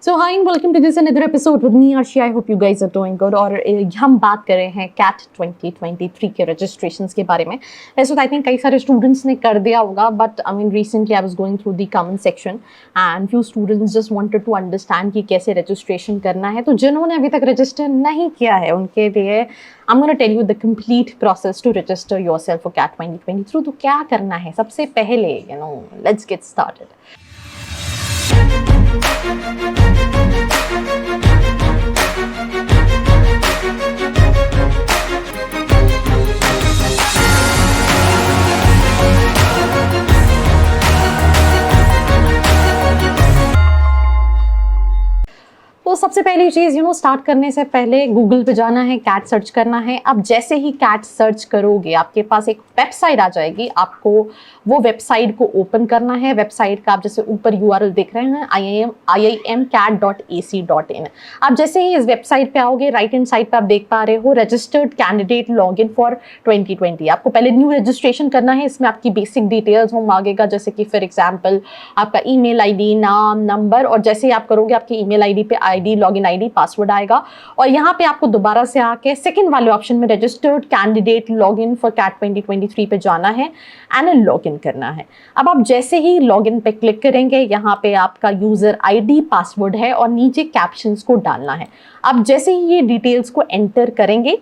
So hi and welcome to this another episode with me Arshi. I hope you guys are doing good. और हम बात कर रहे हैं CAT 2023 के registrations के बारे में. वैसे तो I think कई सारे students ने कर दिया होगा, but I mean recently I was going through the comment section and few students just wanted to understand कि कैसे registration करना है. तो जिन्होंने अभी तक register नहीं किया है उनके लिए I'm going to tell you the complete process to register yourself for CAT 2023. तो क्या करना है सबसे पहले, let's get started. तो सबसे पहली चीज़ स्टार्ट करने से पहले गूगल पे जाना है, कैट सर्च करना है. अब जैसे ही कैट सर्च करोगे आपके पास एक वेबसाइट आ जाएगी. आपको वो वेबसाइट को ओपन करना है. वेबसाइट का आप जैसे ऊपर URL देख रहे हैं iimcat.ac.in. आप जैसे ही इस वेबसाइट पे आओगे, राइट हैंड साइड पे आप देख पा रहे हो रजिस्टर्ड कैंडिडेट लॉगिन फॉर 2020. आपको पहले न्यू रजिस्ट्रेशन करना है. इसमें आपकी बेसिक डिटेल्स वो मांगेगा, जैसे कि फॉर एग्जाम्पल आपका ईमेल आईडी, नाम, नंबर, और जैसे ही आप करोगे आपकी ईमेल आईडी पे आईडी, लॉगिन आईडी, पासवर्ड आएगा. और यहाँ पे आपको दोबारा से आके सेकंड वाले ऑप्शन में registered candidate login for CAT 2023 पे जाना है एंड लॉगिन करना है. अब आप जैसे ही लॉगिन पे क्लिक करेंगे, यहाँ पे आपका यूजर आईडी, पासवर्ड है और नीचे कैप्शंस को डालना है. अब जैसे ही ये डिटेल्स को एंटर करेंगे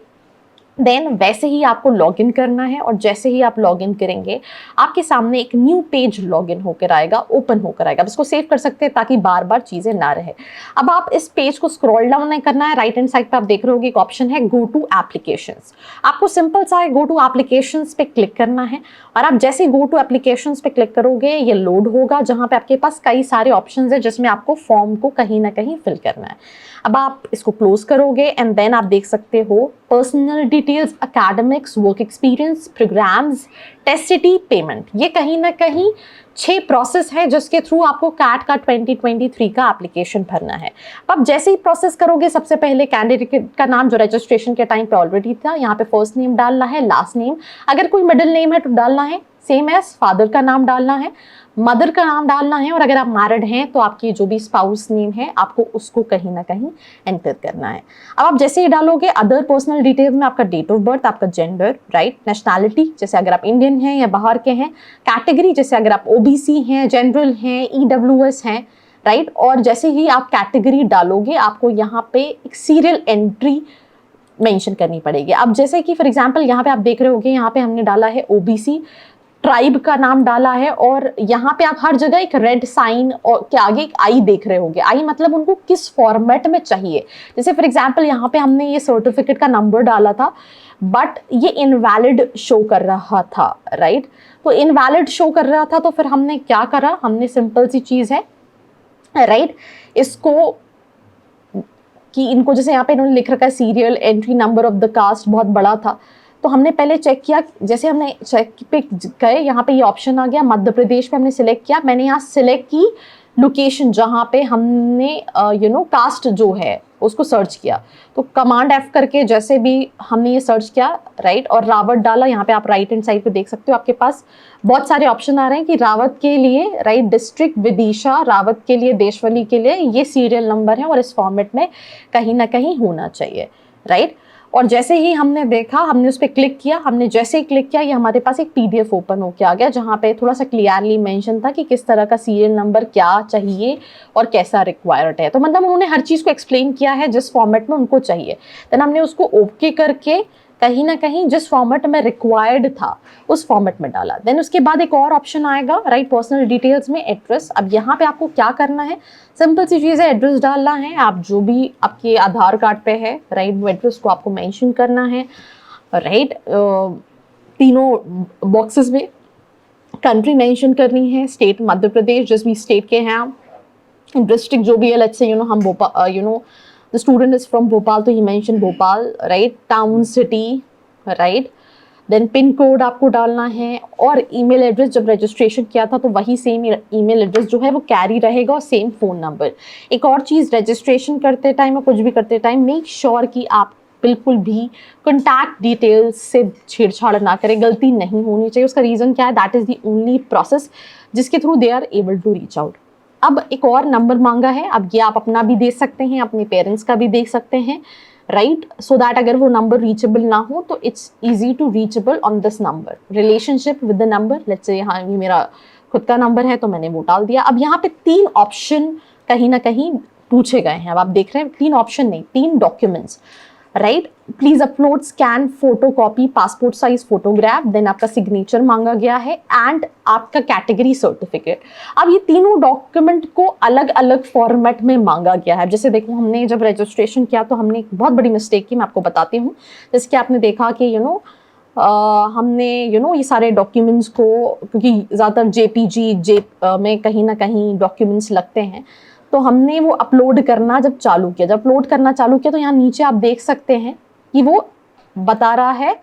देन वैसे ही आपको लॉगिन करना है. और जैसे ही आप लॉगिन करेंगे आपके सामने एक न्यू पेज लॉगिन होकर आएगा, ओपन होकर आएगा. अब इसको सेव कर सकते हैं ताकि बार बार चीज़ें ना रहे. अब आप इस पेज को स्क्रॉल डाउन नहीं करना है. राइट हैंड साइड पे आप देख रहे होगे एक ऑप्शन है गो टू एप्लीकेशंस. आपको सिंपल सा है गो टू एप्लीकेशंस पे क्लिक करना है. और आप जैसे गो टू एप्लीकेशंस पे क्लिक करोगे ये लोड होगा, जहाँ पे आपके पास कई सारे ऑप्शंस है जिसमें आपको फॉर्म को कहीं ना कहीं फिल करना है. अब आप इसको क्लोज करोगे एंड देन आप देख सकते हो personal details, academics, work experience, programmes, test city, payment. ये कहीं ना कहीं 6 प्रोसेस है जिसके थ्रू आपको कैट का 2023 का एप्लीकेशन भरना है. अब जैसे ही प्रोसेस करोगे सबसे पहले कैंडिडेट का नाम जो रजिस्ट्रेशन के टाइम पे ऑलरेडी था, यहाँ पे फर्स्ट नेम डालना है, लास्ट नेम, अगर कोई मिडिल नेम है तो डालना है, सेम एज फादर का नाम डालना है, मदर का नाम डालना है, और अगर आप मैरिड हैं तो आपकी जो भी स्पाउस नेम है आपको उसको कहीं ना कहीं एंटर करना है. अब आप जैसे ही डालोगे अदर पर्सनल डिटेल्स में आपका डेट ऑफ बर्थ, आपका जेंडर, राइट, नेशनैलिटी जैसे अगर आप इंडियन हैं या बाहर के हैं, कैटेगरी जैसे अगर आप OBC हैं, जनरल हैं, EWS हैं, राइट. और जैसे ही आप कैटेगरी डालोगे आपको यहाँ पे एक सीरियल एंट्री मेंशन करनी पड़ेगी. अब जैसे कि फॉर एग्जांपल यहाँ पे आप देख रहे होगे, यहाँ पे हमने डाला है OBC, ट्राइब का नाम डाला है, और यहाँ पे आप हर जगह एक रेड साइन और के आगे एक आई देख रहे होगे. आई मतलब उनको किस फॉर्मेट में चाहिए. जैसे फॉर एग्जांपल यहाँ पे हमने ये सर्टिफिकेट का नंबर डाला था बट ये इनवैलिड शो कर रहा था, राइट. तो इनवैलिड शो कर रहा था तो फिर हमने क्या करा, हमने सिंपल सी चीज़ है, राइट, इसको कि इनको जैसे यहाँ पे इन्होंने लिख रखा है serial entry number of the cast बहुत बड़ा था, तो हमने पहले चेक किया. जैसे हमने चेक पे गए, यहाँ पे ये ऑप्शन आ गया मध्य प्रदेश पे हमने सिलेक्ट किया. मैंने यहाँ सिलेक्ट की लोकेशन जहाँ पे हमने कास्ट जो है उसको सर्च किया. तो कमांड F करके जैसे भी हमने ये सर्च किया, राइट, और रावत डाला. यहाँ पे आप राइट हैंड साइड पे देख सकते हो आपके पास बहुत सारे ऑप्शन आ रहे हैं कि रावत के लिए, राइट, डिस्ट्रिक्ट विदिशा, रावत के लिए, देशवली के लिए ये सीरियल नंबर है और इस फॉर्मेट में कहीं ना कहीं होना चाहिए, राइट. और जैसे ही हमने देखा, हमने उस पर क्लिक किया, हमने जैसे ही क्लिक किया ये हमारे पास एक PDF ओपन होके आ गया जहाँ पे थोड़ा सा क्लियरली मेंशन था कि किस तरह का सीरियल नंबर क्या चाहिए और कैसा रिक्वायर्ड है. तो मतलब उन्होंने हर चीज़ को एक्सप्लेन किया है जिस फॉर्मेट में उनको चाहिए. देन हमने उसको ओके करके कहीं ना कहीं जिस फॉर्मेट में रिक्वायर्ड था उस फॉर्मेट में डाला. देन उसके बाद एक और ऑप्शन आएगा, राइट, पर्सनल डिटेल्स में एड्रेस. अब यहाँ पे आपको क्या करना है, सिंपल सी चीज़ है, एड्रेस डालना है. आप जो भी आपके आधार कार्ड पे है, राइट, वो एड्रेस को आपको मेंशन करना है, राइट. तीनों बॉक्सेस में कंट्री मेंशन करनी है, स्टेट मध्य प्रदेश जिस भी स्टेट के हैं आप, डिस्ट्रिक्ट जो भी है, लेट्स से हम Bhopal, the student is from Bhopal, तो he mentioned Bhopal, right, town, city, right. Then pin code आपको डालना है, और ईमेल एड्रेस जब रजिस्ट्रेशन किया था तो वही सेम ईमेल एड्रेस जो है वो कैरी रहेगा, और सेम फ़ोन नंबर. एक और चीज़, रजिस्ट्रेशन करते टाइम या कुछ भी करते टाइम मेक श्योर कि आप बिल्कुल भी कॉन्टैक्ट डिटेल्स से छेड़छाड़ ना करें. गलती नहीं होनी चाहिए. उसका रीज़न क्या है, that is the only process जिसके through they are able to reach out. अब एक और नंबर मांगा है, अब ये आप अपना भी दे सकते हैं, अपने पेरेंट्स का भी दे सकते हैं, राइट, सो दैट अगर वो नंबर रीचेबल ना हो तो it's easy to reachable on this number. Relationship with the number, let's say यहाँ ये मेरा खुद का नंबर है तो मैंने वो डाल दिया। अब यहाँ पे 3 ऑप्शन कहीं ना कहीं पूछे गए हैं। अब आप देख रहे हैं 3 ऑप्शन नहीं, 3 documents, right. Please upload scan photocopy passport size photograph, then आपका सिग्नेचर मांगा गया है एंड आपका कैटेगरी सर्टिफिकेट। अब ये तीनों डॉक्यूमेंट को अलग अलग फॉर्मेट में मांगा गया है। जैसे देखो हमने जब रजिस्ट्रेशन किया तो हमने एक बहुत बड़ी मिस्टेक की, मैं आपको बताती हूँ। जैसे कि आपने देखा कि हमने ये सारे डॉक्यूमेंट्स को, क्योंकि ज़्यादातर जेपीजी में कहीं ना कहीं डॉक्यूमेंट्स लगते हैं, तो हमने वो अपलोड करना जब चालू किया, जब अपलोड करना चालू किया तो यहाँ नीचे आप देख सकते हैं कि वो बता रहा है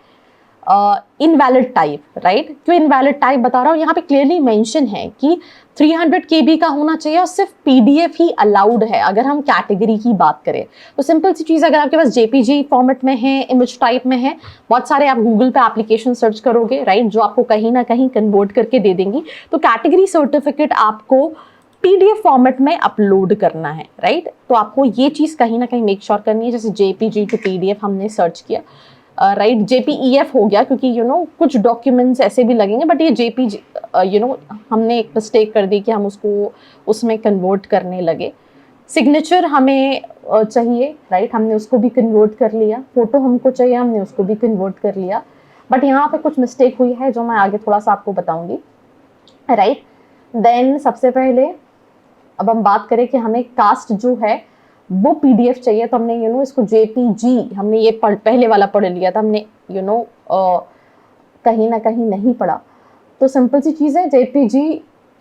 इनवैलिड टाइप, राइट। क्यों इनवैलिड टाइप बता रहा हूँ, यहाँ पे क्लियरली मेंशन है कि 300 KB का होना चाहिए और सिर्फ पीडीएफ ही अलाउड है अगर हम कैटेगरी की बात करें। तो सिंपल सी चीज़, अगर आपके पास जेपीजी फॉर्मेट में है, इमेज टाइप में है, बहुत सारे आप गूगल पे एप्लीकेशन सर्च करोगे, राइट, जो आपको कहीं ना कहीं कन्वर्ट करके दे देंगी। तो कैटेगरी सर्टिफिकेट आपको पीडीएफ फॉर्मेट में अपलोड करना है, राइट। तो आपको ये चीज़ कहीं ना कहीं मेक श्योर करनी है। जैसे जेपीजी टू पीडीएफ हमने सर्च किया, राइट, जेपीईएफ हो गया, क्योंकि कुछ डॉक्यूमेंट्स ऐसे भी लगेंगे, बट ये जेपीजी हमने एक मिस्टेक कर दी कि हम उसको उसमें कन्वर्ट करने लगे। सिग्नेचर हमें चाहिए, राइट, हमने उसको भी कन्वर्ट कर लिया। फोटो हमको चाहिए, हमने उसको भी कन्वर्ट कर लिया। बट यहाँ पे कुछ मिस्टेक हुई है जो मैं आगे थोड़ा सा आपको बताऊंगी, राइट। देन सबसे पहले अब हम बात करें कि हमें कास्ट जो है वो पीडीएफ चाहिए, तो हमने इसको जेपीजी, हमने ये पहले वाला पढ़ लिया था, हमने कहीं ना कहीं नहीं पढ़ा। तो सिंपल सी चीज़ है,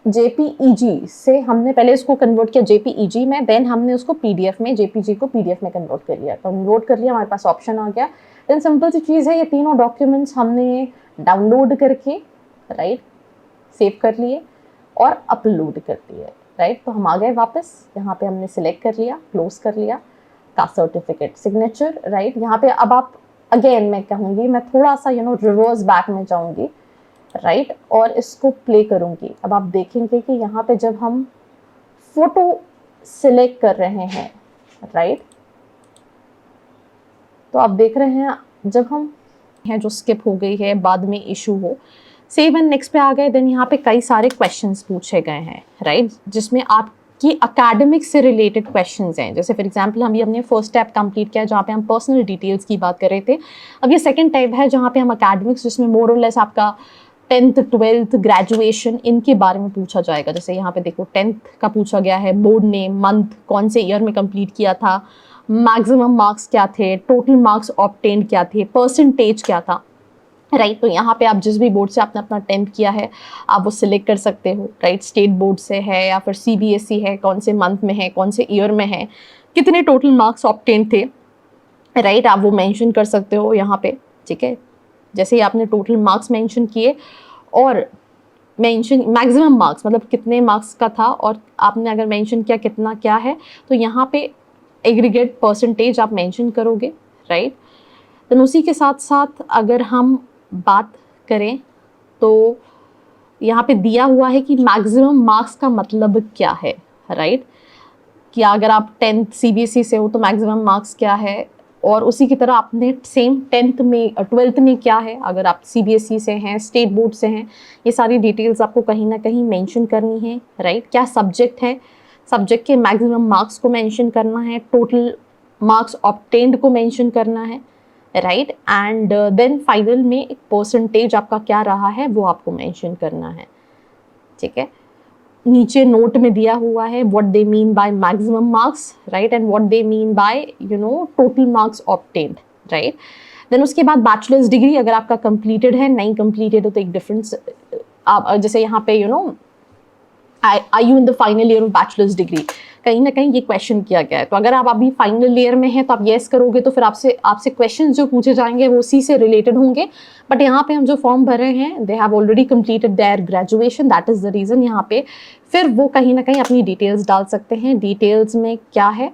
जेपीईजी से हमने पहले इसको कन्वर्ट किया जेपीईजी में, देन हमने उसको पीडीएफ में, जेपीजी को पीडीएफ में कन्वर्ट कर लिया। कन्वर्ट कर लिया, हमारे पास ऑप्शन आ गया। देन सिंपल सी चीज़ है, ये तीनों डॉक्यूमेंट्स हमने डाउनलोड करके, राइट, सेव कर लिए और अपलोड कर दिए, राइट। तो हम आ गए वापस, यहाँ पे हमने सिलेक्ट कर लिया, क्लोज कर लिया, कास्ट सर्टिफिकेट, सिग्नेचर, राइट। यहाँ पे अब आप अगेन मैं कहूँगी, मैं थोड़ा सा रिवर्स बैक में जाऊँगी, राइट, और इसको प्ले करूँगी। अब आप देखेंगे कि यहाँ पे जब हम फोटो सिलेक्ट कर रहे हैं, राइट, तो आप देख रहे हैं जब हम हैं जो स्किप हो गई है, बाद में इशू हो, सेव एंड नेक्स्ट पे आ गए। देन यहाँ पे कई सारे क्वेश्चंस पूछे गए हैं, राइट, जिसमें आपकी अकेडमिक से रिलेटेड क्वेश्चंस हैं। जैसे फॉर एग्जांपल हमने फर्स्ट स्टेप कंप्लीट किया जहाँ पे हम पर्सनल डिटेल्स की बात कर रहे थे। अब ये सेकंड टाइप है जहाँ पे हम अकेडमिक्स, जिसमें मोर और लेस आपका 10th 12th ग्रेजुएशन इनके बारे में पूछा जाएगा। जैसे यहाँ पे देखो 10th का पूछा गया है, बोर्ड नेम, मंथ, कौन से ईयर में कंप्लीट किया था, मैक्सिमम मार्क्स क्या थे, टोटल मार्क्स ऑब्टेन्ड क्या थे, परसेंटेज क्या था, राइट। तो यहाँ पे आप जिस भी बोर्ड से आपने अपना 10th किया है आप वो सिलेक्ट कर सकते हो, राइट। स्टेट बोर्ड से है या फिर सीबीएसई है, कौन से मंथ में है, कौन से ईयर में है, कितने टोटल मार्क्स ऑब्टेन्ड थे, राइट, आप वो मेंशन कर सकते हो यहाँ पे, ठीक है। जैसे ही आपने टोटल मार्क्स मेंशन किए और मेंशन मैक्सिमम मार्क्स मतलब कितने मार्क्स का था, और आपने अगर मेंशन किया कितना क्या है, तो यहाँ पे एग्रीगेट परसेंटेज आप मेंशन करोगे, राइट। देन उसी के साथ साथ अगर हम बात करें तो यहाँ पे दिया हुआ है कि मैक्सिमम मार्क्स का मतलब क्या है, राइट, कि अगर आप 10th सीबीएसई से हो तो मैक्सिमम मार्क्स क्या है, और उसी की तरह आपने सेम 10th में 12th में क्या है, अगर आप सीबीएसई से हैं, स्टेट बोर्ड से हैं, ये सारी डिटेल्स आपको कहीं ना कहीं मेंशन करनी है, राइट। क्या सब्जेक्ट है, सब्जेक्ट के मैक्सिमम मार्क्स को मेंशन करना है, टोटल मार्क्स ऑब्टेन्ड को मेंशन करना है, राइट, एंड देन फाइनल में एक परसेंटेज आपका क्या रहा है वो आपको मेंशन करना है, ठीक है। नीचे नोट में दिया हुआ है what they mean by maximum marks, right, and what they mean by total marks obtained, right. Then उसके बाद बैचलर्स डिग्री अगर आपका कंप्लीटेड है, नहीं कंप्लीटेड हो तो एक डिफरेंस, आप जैसे यहाँ पे are you in the final year of bachelors degree, कहीं ना कहीं ये क्वेश्चन किया गया है। तो अगर आप अभी फाइनल ईयर में हैं तो आप येस करोगे तो फिर आपसे क्वेश्चन जो पूछे जाएंगे वो उसी से रिलेटेड होंगे। बट यहाँ पे हम जो फॉर्म भर रहे हैं they have already completed their graduation, that is the reason यहाँ पे फिर वो कहीं ना कहीं अपनी डिटेल्स डाल सकते हैं। डिटेल्स में क्या है,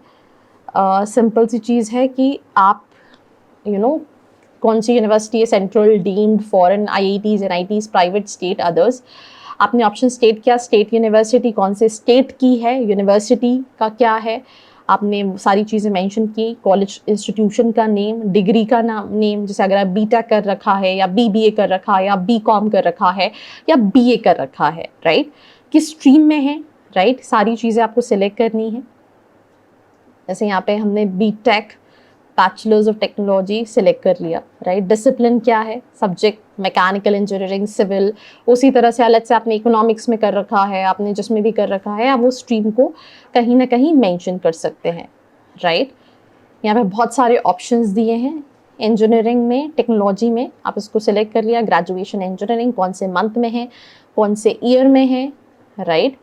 सिंपल सी चीज़ है कि आप कौन सी यूनिवर्सिटी है, central, deemed, foreign, IITs, NITs, private, state, others, आपने ऑप्शन स्टेट किया, स्टेट यूनिवर्सिटी कौन से स्टेट की है, यूनिवर्सिटी का क्या है, आपने सारी चीज़ें मेंशन की, कॉलेज इंस्टीट्यूशन का नेम, डिग्री का नेम, जैसे अगर आप बीटेक कर रखा है या बीबीए कर रखा है या बीकॉम कर रखा है या बीए कर रखा है, राइट, किस स्ट्रीम में है, राइट, सारी चीज़ें आपको सिलेक्ट करनी है। जैसे यहाँ पे हमने BTech bachelors of technology select कर लिया, राइट, डिसिप्लिन क्या है, सब्जेक्ट मैकेनिकल इंजीनियरिंग, सिविल, उसी तरह से अलग से आपने इकोनॉमिक्स में कर रखा है, आपने जिसमें भी कर रखा है, आप वो स्ट्रीम को कहीं ना कहीं मेंशन कर सकते हैं, राइट। यहाँ पे बहुत सारे ऑप्शंस दिए हैं, इंजीनियरिंग में, टेक्नोलॉजी में आप इसको सिलेक्ट कर लिया, ग्रेजुएशन इंजीनियरिंग कौन से मंथ में है, कौन से ईयर में है, राइट।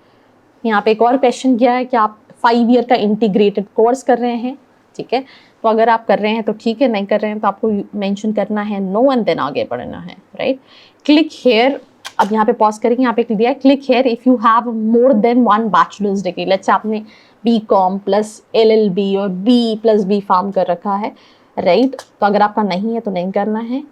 यहाँ पे एक और क्वेश्चन किया है कि आप 5 ईयर का इंटीग्रेटेड कोर्स कर रहे हैं, ठीक है, तो अगर आप कर रहे हैं तो ठीक है, नहीं कर रहे हैं तो आपको मेंशन करना है नो एंड देन आगे बढ़ना है, राइट। क्लिक हेयर, अब यहाँ पे पॉज करेंगे, यहाँ पे क्लिक दिया है click here if you have more than 1 bachelors degree, let's say आपने बीकॉम प्लस एलएलबी और बी प्लस बी फार्म कर रखा है, राइट, तो अगर आपका नहीं है तो नहीं करना है,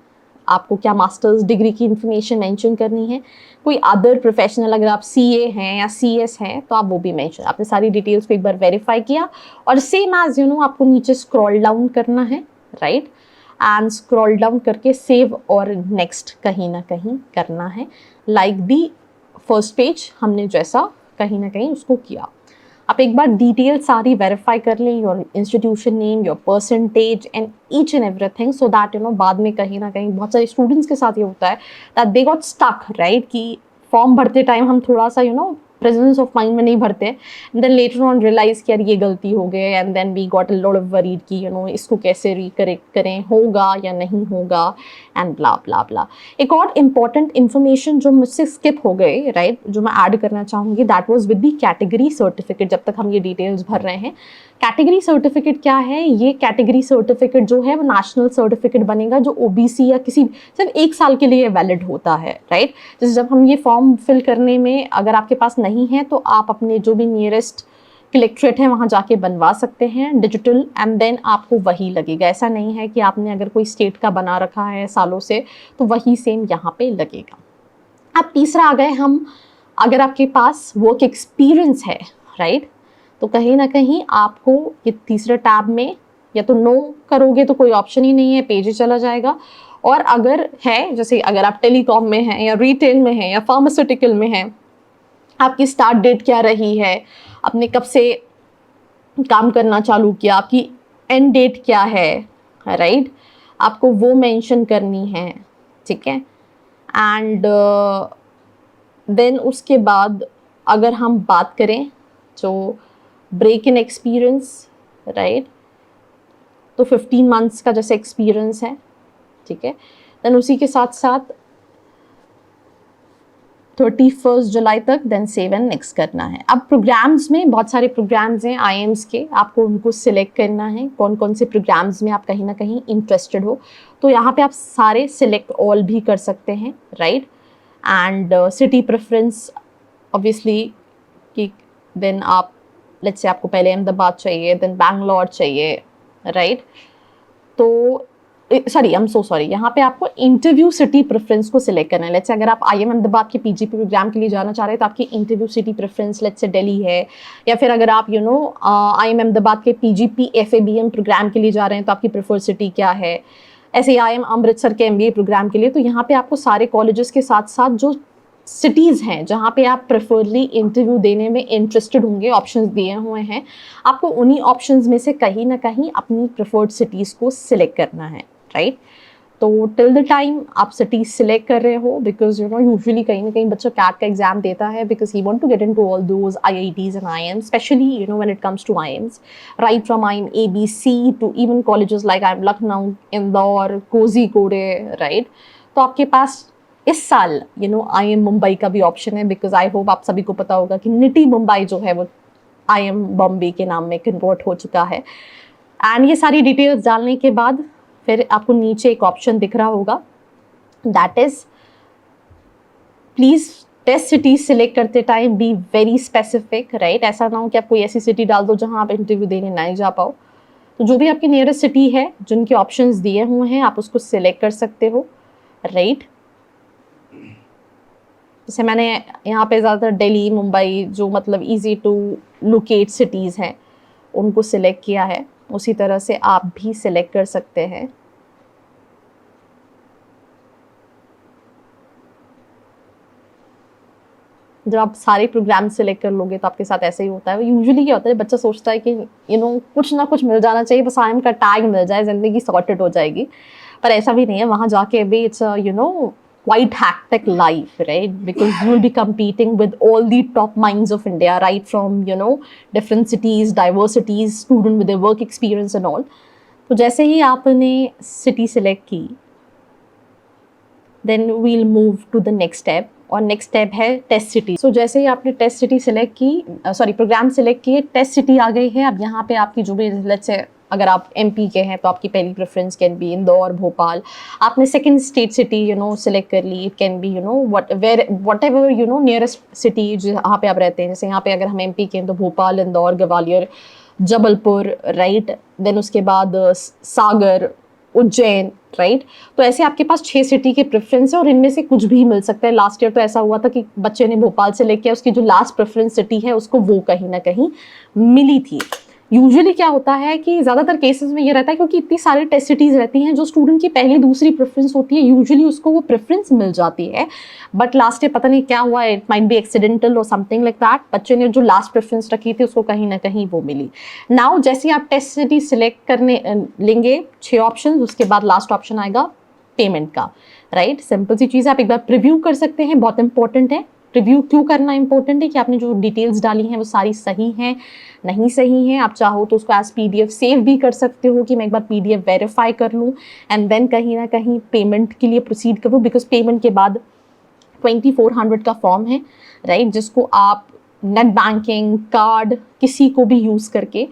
आपको क्या मास्टर्स डिग्री की इंफॉर्मेशन मेंशन करनी है, कोई अदर प्रोफेशनल अगर आप सीए हैं या सीएस हैं तो आप वो भी मेंशन, आपने सारी डिटेल्स को एक बार वेरीफाई किया और सेम एज यू नो आपको नीचे स्क्रॉल डाउन करना है, राइट, एंड स्क्रॉल डाउन करके सेव और नेक्स्ट कहीं ना कहीं करना है, लाइक दी फर्स्ट पेज हमने जैसा कहीं ना कहीं उसको किया। आप एक बार डिटेल सारी वेरीफाई कर लें, your institution name, your percentage and each and everything, so that you know बाद में कहीं ना कहीं बहुत सारे स्टूडेंट्स के साथ ये होता है that they got stuck, right, कि फॉर्म भरते टाइम हम थोड़ा सा you know presence of mind में नहीं भरते, देन लेटर ऑन रियलाइज कि यार ये गलती हो गई and then we got a lot of worried कि यू नो इसको कैसे रिकरेक्ट करें, होगा या नहीं होगा एंड ब्ला ब्ला ब्ला। एक और इम्पॉर्टेंट इन्फॉर्मेशन जो मुझसे स्किप हो गए, राइट, जो मैं ऐड करना चाहूँगी, that was with the category certificate. जब तक हम ये डिटेल्स भर रहे हैं, कैटेगरी सर्टिफिकेट क्या है, ये कैटेगरी सर्टिफिकेट जो है वो नेशनल सर्टिफिकेट बनेगा जो ओबीसी या किसी सिर्फ 1 साल के लिए वैलिड होता है, राइट। जैसे जब हम ये फॉर्म फिल करने में अगर आपके पास नहीं है तो आप अपने जो भी नियरेस्ट कलेक्ट्रेट है वहाँ जाके बनवा सकते हैं डिजिटल, एंड देन आपको वही लगेगा। ऐसा नहीं है कि आपने अगर कोई स्टेट का बना रखा है सालों से तो वही सेम यहाँ पे लगेगा। अब तीसरा आ गए हम, अगर आपके पास वर्क एक्सपीरियंस है, राइट, तो कहीं ना कहीं आपको ये तीसरे टैब में या तो नो करोगे तो कोई ऑप्शन ही नहीं है, पेज ही चला जाएगा, और अगर है जैसे अगर आप टेलीकॉम में हैं या रिटेल में हैं या फार्मास्यूटिकल में हैं, आपकी स्टार्ट डेट क्या रही है, आपने कब से काम करना चालू किया, आपकी एंड डेट क्या है, राइट, आपको वो मेंशन करनी है, ठीक है। एंड देन उसके बाद अगर हम बात करें जो ब्रेक इन एक्सपीरियंस, राइट, तो 15 मंथ्स का जैसे एक्सपीरियंस है, ठीक है, देन उसी के साथ साथ 31 जुलाई तक देन सेव एंड नेक्स्ट करना है। अब प्रोग्राम्स में बहुत सारे प्रोग्राम्स हैं आईएम्स के, आपको उनको सिलेक्ट करना है कौन कौन से प्रोग्राम्स में आप कहीं ना कहीं इंटरेस्टेड हो, तो यहाँ पे आप सारे सिलेक्ट ऑल भी कर सकते हैं, right. And city preference obviously कि देन आप लेट्स से आपको पहले अहमदाबाद चाहिए, देन बैंगलोर चाहिए, राइट, तो sorry I am so sorry, यहाँ पे आपको इंटरव्यू सिटी प्रेफरेंस को सिलेक्ट करना है। लेट्स से अगर आप आईएम अहमदाबाद के पीजीपी प्रोग्राम के लिए जाना चाह रहे हैं तो आपकी interview city preference let's say Delhi है, या फिर अगर आप यू नो आईएम अहमदाबाद के पीजीपी एफएबीएम प्रोग्राम के लिए जा रहे हैं तो आपकी प्रेफर्ड सिटी क्या है, ऐसे ही आईएम अमृतसर के एमबीए प्रोग्राम के लिए, तो यहाँ पे आपको सारे कॉलेजेस के साथ साथ जो सिटीज़ हैं जहाँ पे आप प्रेफरली इंटरव्यू देने में इंटरेस्टेड होंगे, ऑप्शंस दिए हुए हैं, आपको उन्हीं ऑप्शंस में से कहीं ना कहीं अपनी प्रेफर्ड सिटीज़ को सिलेक्ट करना है, राइट। तो टिल द टाइम आप सिटीज सिलेक्ट कर रहे हो, बिकॉज यू नो यूजुअली कहीं ना कहीं बच्चा कैट का एग्जाम देता है because he want to get into all those IITs and IIMs, specially you know when it comes to IIMs, right from IIM ABC to even colleges like IIM Lucknow, Indore, Kozhikode, right. तो आपके पास इस साल you know IM Mumbai का भी option है, because I hope आप सभी को पता होगा कि निटी मुंबई जो है वो आईएम बॉम्बे के नाम में कन्वर्ट हो चुका है। एंड ये सारी डिटेल्स डालने के बाद फिर आपको नीचे एक ऑप्शन दिख रहा होगा, that is please test city select करते time be very specific, right. ऐसा ना हो कि आप कोई ऐसी सिटी डाल दो जहां आप इंटरव्यू देने नहीं जा पाओ। तो जो भी आपकी नियरेस्ट सिटी है जिनके ऑप्शंस दिए हुए हैं आप उसको सिलेक्ट कर सकते हो, राइट। जैसे मैंने यहाँ पे ज़्यादातर दिल्ली, मुंबई जो मतलब इजी टू लोकेट सिटीज़ हैं उनको सिलेक्ट किया है। उसी तरह से आप भी सिलेक्ट कर सकते हैं। जब आप सारे प्रोग्राम सेलेक्ट कर लोगे तो आपके साथ ऐसे ही होता है। यूजुअली क्या होता है, बच्चा सोचता है कि कुछ ना कुछ मिल जाना चाहिए, बस IIM का टैग मिल जाए, ज़िंदगी सॉर्टेड हो जाएगी। पर ऐसा भी नहीं है, वहाँ जाके भी it's quite hectic life, right? Because you will be competing with all the top minds of India, right from different cities, diversities, student with their work experience and all. तो जैसे ही आपने सिटी सेलेक्ट की, then we'll move to the next step, और next step है test city. So जैसे ही आपने टेस्ट सिटी सेलेक्ट की, प्रोग्राम सेलेक्ट किए, टेस्ट सिटी आ गई है। अब यहाँ पे आपकी जो भी, लेट्स से अगर आप MP के हैं तो आपकी पहली preference can be Indore, Bhopal. आपने सेकंड स्टेट सिटी सेलेक्ट कर ली, it can be whatever nearest city जहाँ पे आप रहते हैं। जैसे यहाँ पे अगर हम MP के हैं तो भोपाल, इंदौर, ग्वालियर, जबलपुर, राइट। देन उसके बाद सागर, उज्जैन, राइट। तो ऐसे आपके पास 6 सिटी के प्रेफरेंस है और इनमें से कुछ भी मिल सकता है। लास्ट ईयर तो ऐसा हुआ था कि बच्चे ने भोपाल से लेके उसकी जो लास्ट प्रेफरेंस सिटी है उसको वो कहीं ना कहीं मिली थी। यूजुअली क्या होता है कि ज़्यादातर केसेस में ये रहता है, क्योंकि इतनी सारी टेस्ट सिटीज़ रहती हैं, जो स्टूडेंट की पहली दूसरी प्रेफरेंस होती है यूजुअली उसको वो प्रेफरेंस मिल जाती है। बट लास्ट ईयर पता नहीं क्या हुआ, इट माइट बी एक्सीडेंटल और समथिंग लाइक दैट, बच्चे ने जो लास्ट प्रेफरेंस रखी थी उसको कहीं ना कहीं वो मिली। नाउ जैसे आप टेस्ट सिटी सिलेक्ट करने लेंगे 6 ऑप्शन, उसके बाद लास्ट ऑप्शन आएगा पेमेंट का, राइट। सिंपल सी चीज़, आप एक बार प्रिव्यू कर सकते हैं, बहुत इंपॉर्टेंट है। रिव्यू क्यों करना इंपॉर्टेंट है कि आपने जो डिटेल्स डाली हैं वो सारी सही हैं, नहीं सही हैं। आप चाहो तो उसको एज PDF सेव भी कर सकते हो कि मैं एक बार PDF वेरीफाई कर लूँ एंड देन कहीं ना कहीं पेमेंट के लिए प्रोसीड करूँ। बिकॉज पेमेंट के बाद 2400 का फॉर्म है, राइट, जिसको आप नेट बैंकिंग, कार्ड, किसी को भी यूज़ करके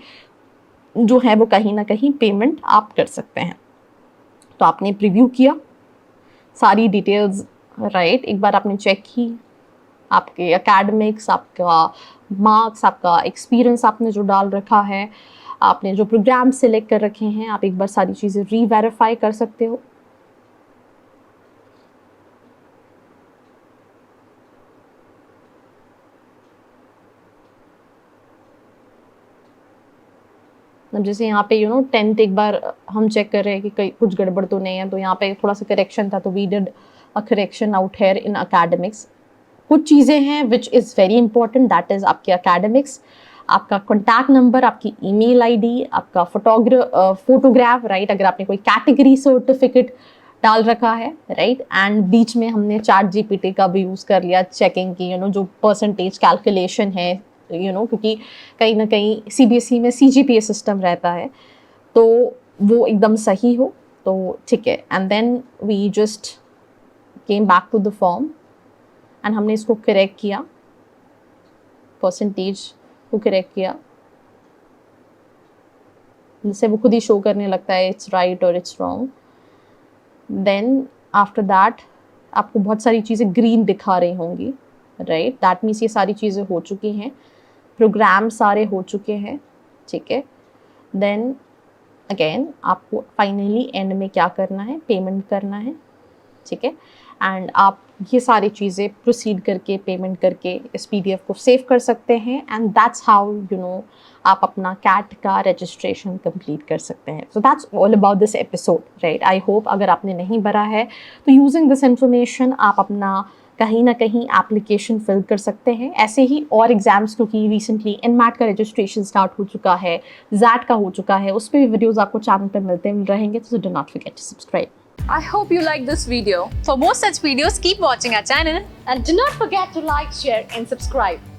जो है वो कहीं ना कहीं पेमेंट आप कर सकते हैं। तो आपने प्रीव्यू किया सारी डिटेल्स, राइट, एक बार आपने चेक की आपके एकेडमिक्स, आपका मार्क्स, आपका एक्सपीरियंस आपने जो डाल रखा है, आपने जो प्रोग्राम सिलेक्ट कर रखे हैं, आप एक बार सारी चीज़ें रीवेरीफाई कर सकते हो। अब जैसे यहाँ पे 10th एक बार हम चेक कर रहे हैं कि कहीं कुछ गड़बड़ तो नहीं है, तो यहाँ पे थोड़ा सा करेक्शन था, तो we did a correction out here in academics. कुछ चीज़ें हैं which is very important, that is आपके एकेडमिक्स, आपका कॉन्टैक्ट नंबर, आपकी ईमेल ID, आपका फोटोग्राफ, राइट, अगर आपने कोई कैटेगरी सर्टिफिकेट डाल रखा है, राइट। एंड बीच में हमने ChatGPT का भी यूज़ कर लिया चेकिंग की, जो परसेंटेज कैलकुलेशन है, क्योंकि कहीं ना कहीं CBSE में CGPA सिस्टम रहता है, तो वो एकदम सही हो तो ठीक है। And then we just came back to the form and हमने इसको करेक्ट किया, परसेंटेज को करेक्ट किया, जिससे वो खुद ही शो करने लगता है इट्स राइट और it's wrong. Then after that आपको बहुत सारी चीज़ें ग्रीन दिखा रही होंगी, राइट, दैट मीन्स ये सारी चीज़ें हो चुकी हैं, प्रोग्राम सारे हो चुके हैं, ठीक है। देन अगेन आपको फाइनली एंड में क्या करना है, पेमेंट करना है, ठीक है। एंड आप ये सारी चीज़ें प्रोसीड करके पेमेंट करके इस PDF को सेव कर सकते हैं एंड दैट्स हाउ आप अपना CAT का रजिस्ट्रेशन कंप्लीट कर सकते हैं। So that's all about this episode, right. I hope अगर आपने नहीं भरा है तो यूजिंग दिस इंफॉर्मेशन आप अपना कहीं ना कहीं एप्लीकेशन फिल कर सकते हैं। ऐसे ही और एग्जाम्स, क्योंकि रिसेंटली NMAT का रजिस्ट्रेशन स्टार्ट हो चुका है, ZAT का हो चुका है, उस पर भी वीडियोज़ आपको चैनल पर मिलते रहेंगे, तो do not forget to subscribe. I hope you like this video. For more such videos, keep watching our channel and do not forget to like, share and subscribe.